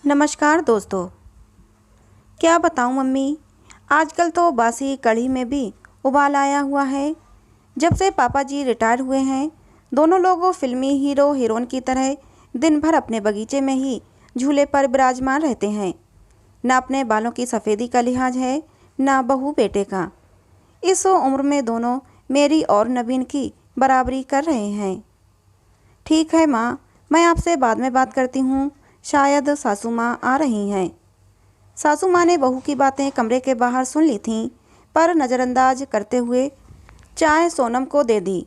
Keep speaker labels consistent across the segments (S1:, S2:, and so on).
S1: नमस्कार दोस्तों। क्या बताऊं मम्मी, आजकल तो बासी कढ़ी में भी उबाल आया हुआ है। जब से पापा जी रिटायर हुए हैं, दोनों लोग फिल्मी हीरो हीरोइन की तरह दिन भर अपने बगीचे में ही झूले पर विराजमान रहते हैं। न अपने बालों की सफ़ेदी का लिहाज है, न बहू बेटे का। इस उम्र में दोनों मेरी और नवीन की बराबरी कर रहे हैं। ठीक है माँ, मैं आपसे बाद में बात करती हूँ। शायद सासू माँ आ रही हैं। सासू माँ ने बहू की बातें कमरे के बाहर सुन ली थीं, पर नज़रअंदाज करते हुए चाय सोनम को दे दी।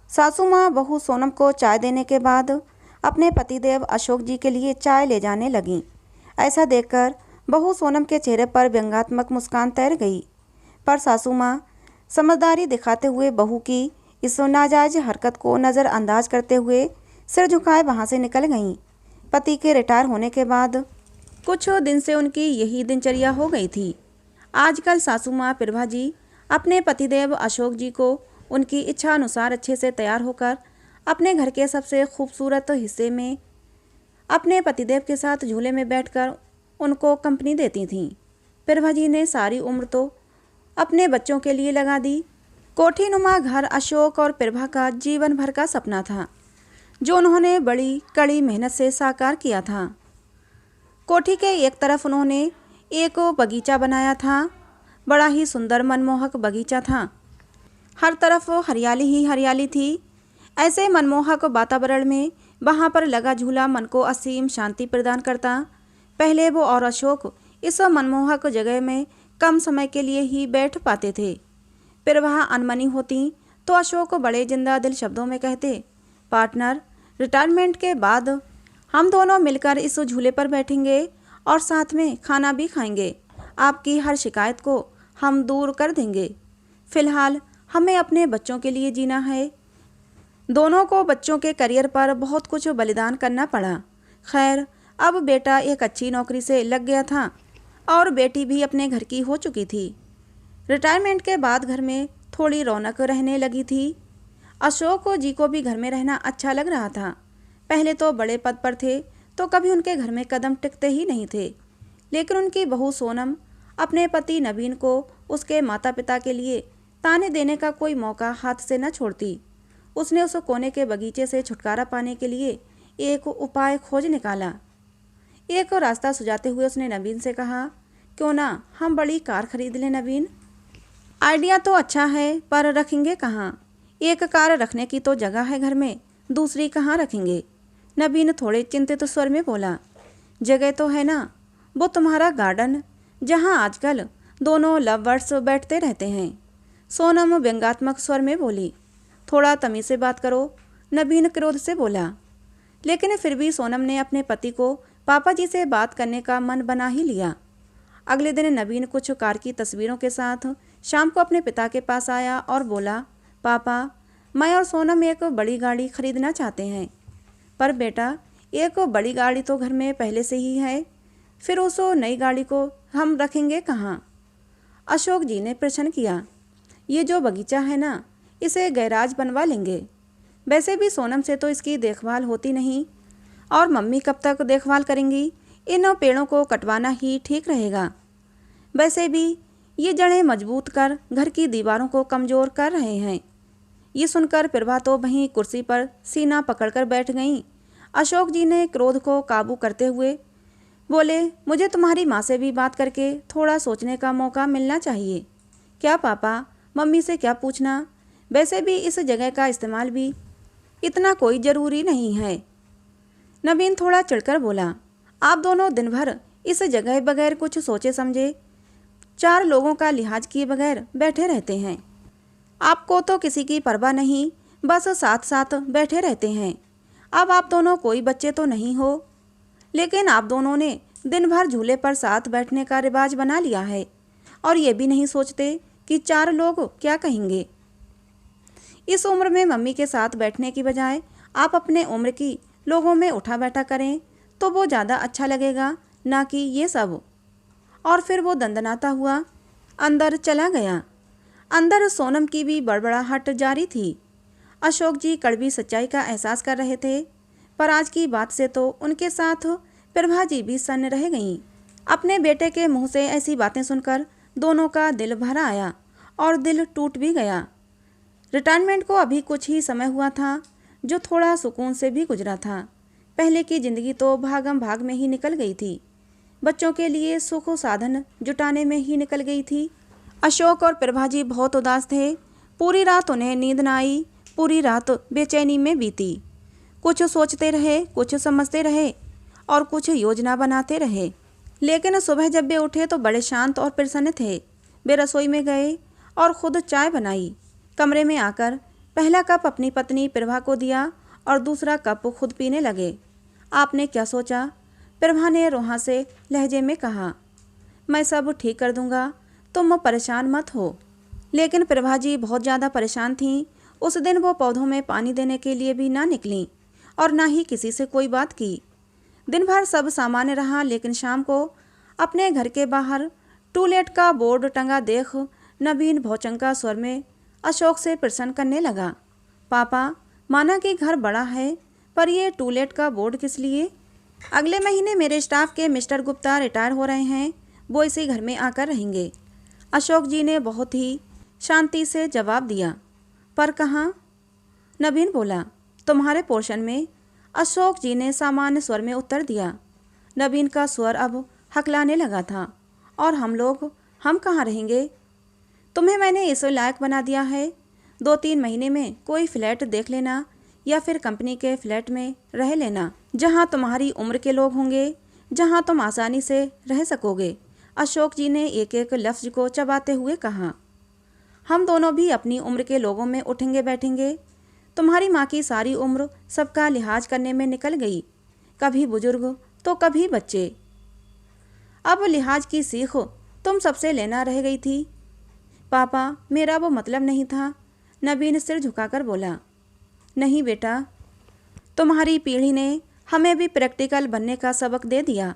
S1: सासू माँ बहू सोनम को चाय देने के बाद अपने पतिदेव अशोक जी के लिए चाय ले जाने लगीं। ऐसा देखकर बहू सोनम के चेहरे पर व्यंग्यात्मक मुस्कान तैर गई, पर सासू माँ समझदारी दिखाते हुए बहू की इस नाजायज हरकत को नज़रअंदाज करते हुए सिर झुकाए वहाँ से निकल गईं। पति के रिटायर होने के बाद कुछ दिन से उनकी यही दिनचर्या हो गई थी। आजकल सासू माँ प्रभा जी अपने पतिदेव अशोक जी को उनकी इच्छा अनुसार अच्छे से तैयार होकर अपने घर के सबसे खूबसूरत हिस्से में अपने पतिदेव के साथ झूले में बैठकर उनको कंपनी देती थीं। प्रभा जी ने सारी उम्र तो अपने बच्चों के लिए लगा दी। कोठीनुमा घर अशोक और प्रभा का जीवन भर का सपना था, जो उन्होंने बड़ी कड़ी मेहनत से साकार किया था। कोठी के एक तरफ उन्होंने एक बगीचा बनाया था। बड़ा ही सुंदर मनमोहक बगीचा था। हर तरफ हरियाली ही हरियाली थी। ऐसे मनमोहक वातावरण में वहाँ पर लगा झूला मन को असीम शांति प्रदान करता। पहले वो और अशोक इस मनमोहक जगह में कम समय के लिए ही बैठ पाते थे। फिर वहाँ अनमनी होती तो अशोक बड़े जिंदा दिल शब्दों में कहते, पार्टनर, रिटायरमेंट के बाद हम दोनों मिलकर इस झूले पर बैठेंगे और साथ में खाना भी खाएंगे। आपकी हर शिकायत को हम दूर कर देंगे। फिलहाल हमें अपने बच्चों के लिए जीना है। दोनों को बच्चों के करियर पर बहुत कुछ बलिदान करना पड़ा। खैर, अब बेटा एक अच्छी नौकरी से लग गया था और बेटी भी अपने घर की हो चुकी थी। रिटायरमेंट के बाद घर में थोड़ी रौनक रहने लगी थी। अशोक जी को भी घर में रहना अच्छा लग रहा था। पहले तो बड़े पद पर थे तो कभी उनके घर में कदम टिकते ही नहीं थे, लेकिन उनकी बहू सोनम अपने पति नवीन को उसके माता पिता के लिए ताने देने का कोई मौका हाथ से न छोड़ती। उसने उस कोने के बगीचे से छुटकारा पाने के लिए एक उपाय खोज निकाला। एक रास्ता सुझाते हुए उसने नवीन से कहा, क्यों ना हम बड़ी कार खरीद लें नवीन। आइडिया तो अच्छा है, पर रखेंगे कहाँ? एक कार रखने की तो जगह है घर में, दूसरी कहाँ रखेंगे? नवीन थोड़े चिंतित स्वर में बोला। जगह तो है ना, वो तुम्हारा गार्डन, जहाँ आजकल दोनों लवर्स बैठते रहते हैं। सोनम व्यंग्यात्मक स्वर में बोली। थोड़ा तमीज़ से बात करो, नवीन क्रोध से बोला। लेकिन फिर भी सोनम ने अपने पति को पापा जी से बात करने का मन बना ही लिया। अगले दिन नवीन कुछ कार की तस्वीरों के साथ शाम को अपने पिता के पास आया और बोला, पापा, मैं और सोनम एक बड़ी गाड़ी खरीदना चाहते हैं। पर बेटा, एक बड़ी गाड़ी तो घर में पहले से ही है, फिर उस नई गाड़ी को हम रखेंगे कहाँ? अशोक जी ने प्रश्न किया। ये जो बगीचा है ना, इसे गैराज बनवा लेंगे। वैसे भी सोनम से तो इसकी देखभाल होती नहीं, और मम्मी कब तक देखभाल करेंगी? इन पेड़ों को कटवाना ही ठीक रहेगा। वैसे भी ये जड़ें मजबूत कर घर की दीवारों को कमज़ोर कर रहे हैं। ये सुनकर प्रभा तो वहीं कुर्सी पर सीना पकड़कर बैठ गईं। अशोक जी ने क्रोध को काबू करते हुए बोले, मुझे तुम्हारी माँ से भी बात करके थोड़ा सोचने का मौका मिलना चाहिए। क्या पापा, मम्मी से क्या पूछना? वैसे भी इस जगह का इस्तेमाल भी इतना कोई ज़रूरी नहीं है। नवीन थोड़ा चिढ़कर बोला, आप दोनों दिन भर इस जगह बगैर कुछ सोचे समझे 4 लोगों का लिहाज किए बगैर बैठे रहते हैं। आपको तो किसी की परवाह नहीं, बस साथ साथ बैठे रहते हैं। अब आप दोनों कोई बच्चे तो नहीं हो, लेकिन आप दोनों ने दिन भर झूले पर साथ बैठने का रिवाज बना लिया है और ये भी नहीं सोचते कि 4 लोग क्या कहेंगे। इस उम्र में मम्मी के साथ बैठने की बजाय आप अपने उम्र की लोगों में उठा बैठा करें तो वो ज़्यादा अच्छा लगेगा, ना कि ये सब। और फिर वो दंदनाता हुआ अंदर चला गया। अंदर सोनम की भी बड़बड़ाहट जारी थी। अशोक जी कड़वी सच्चाई का एहसास कर रहे थे, पर आज की बात से तो उनके साथ प्रभा जी भी सन्न रह गईं। अपने बेटे के मुंह से ऐसी बातें सुनकर दोनों का दिल भर आया और दिल टूट भी गया। रिटायरमेंट को अभी कुछ ही समय हुआ था, जो थोड़ा सुकून से भी गुजरा था। पहले की जिंदगी तो भागम भाग में ही निकल गई थी, बच्चों के लिए सुख साधन जुटाने में ही निकल गई थी। अशोक और प्रभा जी बहुत उदास थे। पूरी रात उन्हें नींद न आई, पूरी रात बेचैनी में बीती। कुछ सोचते रहे, कुछ समझते रहे और कुछ योजना बनाते रहे। लेकिन सुबह जब वे उठे तो बड़े शांत और प्रसन्न थे। वे रसोई में गए और खुद चाय बनाई। कमरे में आकर पहला कप अपनी पत्नी प्रभा को दिया और दूसरा कप खुद पीने लगे। आपने क्या सोचा? प्रभा ने रोहा से लहजे में कहा। मैं सब ठीक कर दूंगा, तुम परेशान मत हो। लेकिन प्रभा जी बहुत ज़्यादा परेशान थीं। उस दिन वो पौधों में पानी देने के लिए भी ना निकलीं और ना ही किसी से कोई बात की। दिन भर सब सामान्य रहा, लेकिन शाम को अपने घर के बाहर टू लेट का बोर्ड टंगा देख नवीन भौचंका स्वर में अशोक से प्रश्न करने लगा। पापा, माना कि घर बड़ा है, पर ये टू लेट का बोर्ड किस लिए? अगले महीने मेरे स्टाफ के मिस्टर गुप्ता रिटायर हो रहे हैं, वो इसी घर में आकर रहेंगे। अशोक जी ने बहुत ही शांति से जवाब दिया। पर कहाँ? नवीन बोला। तुम्हारे पोर्शन में, अशोक जी ने सामान्य स्वर में उत्तर दिया। नवीन का स्वर अब हकलाने लगा था। और हम कहाँ रहेंगे? तुम्हें मैंने इस लायक बना दिया है। 2-3 महीने में कोई फ्लैट देख लेना या फिर कंपनी के फ्लैट में रह लेना, जहाँ तुम्हारी उम्र के लोग होंगे, जहाँ तुम आसानी से रह सकोगे। अशोक जी ने एक एक लफ्ज को चबाते हुए कहा। हम दोनों भी अपनी उम्र के लोगों में उठेंगे बैठेंगे। तुम्हारी माँ की सारी उम्र सबका लिहाज करने में निकल गई, कभी बुजुर्ग तो कभी बच्चे। अब लिहाज की सीख तुम सबसे लेना रह गई थी। पापा, मेरा वो मतलब नहीं था। नवीन सिर झुकाकर बोला। नहीं बेटा, तुम्हारी पीढ़ी ने हमें भी प्रैक्टिकल बनने का सबक दे दिया।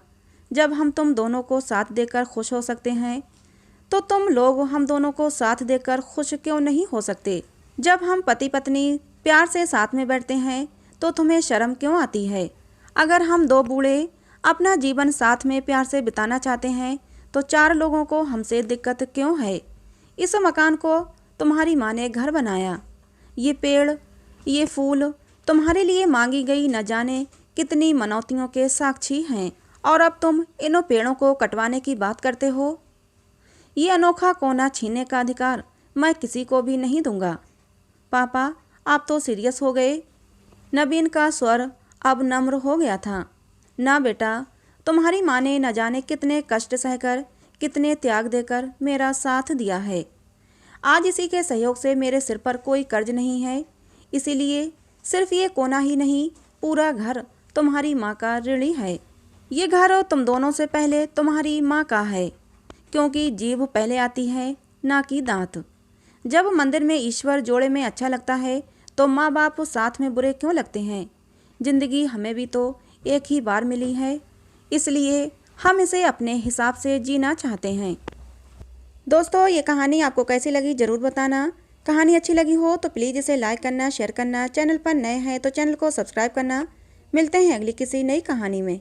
S1: जब हम तुम दोनों को साथ देकर खुश हो सकते हैं, तो तुम लोग हम दोनों को साथ देकर खुश क्यों नहीं हो सकते? जब हम पति पत्नी प्यार से साथ में बैठते हैं, तो तुम्हें शर्म क्यों आती है? अगर हम 2 बूढ़े अपना जीवन साथ में प्यार से बिताना चाहते हैं, तो 4 लोगों को हमसे दिक्कत क्यों है? इस मकान को तुम्हारी माँ ने घर बनाया। ये पेड़, ये फूल तुम्हारे लिए मांगी गई न जाने कितनी मनौतियों के साक्षी हैं, और अब तुम इन पेड़ों को कटवाने की बात करते हो। ये अनोखा कोना छीनने का अधिकार मैं किसी को भी नहीं दूंगा। पापा, आप तो सीरियस हो गए। नवीन का स्वर अब नम्र हो गया था। ना बेटा, तुम्हारी माँ ने न जाने कितने कष्ट सहकर, कितने त्याग देकर मेरा साथ दिया है। आज इसी के सहयोग से मेरे सिर पर कोई कर्ज नहीं है। इसीलिए सिर्फ ये कोना ही नहीं, पूरा घर तुम्हारी माँ का ऋणी है। ये घर तुम दोनों से पहले तुम्हारी माँ का है, क्योंकि जीभ पहले आती है, ना कि दांत। जब मंदिर में ईश्वर जोड़े में अच्छा लगता है, तो माँ बाप साथ में बुरे क्यों लगते हैं? जिंदगी हमें भी तो एक ही बार मिली है, इसलिए हम इसे अपने हिसाब से जीना चाहते हैं। दोस्तों, ये कहानी आपको कैसी लगी ज़रूर बताना। कहानी अच्छी लगी हो तो प्लीज़ इसे लाइक करना, शेयर करना। चैनल पर नए हैं तो चैनल को सब्सक्राइब करना। मिलते हैं अगली किसी नई कहानी में।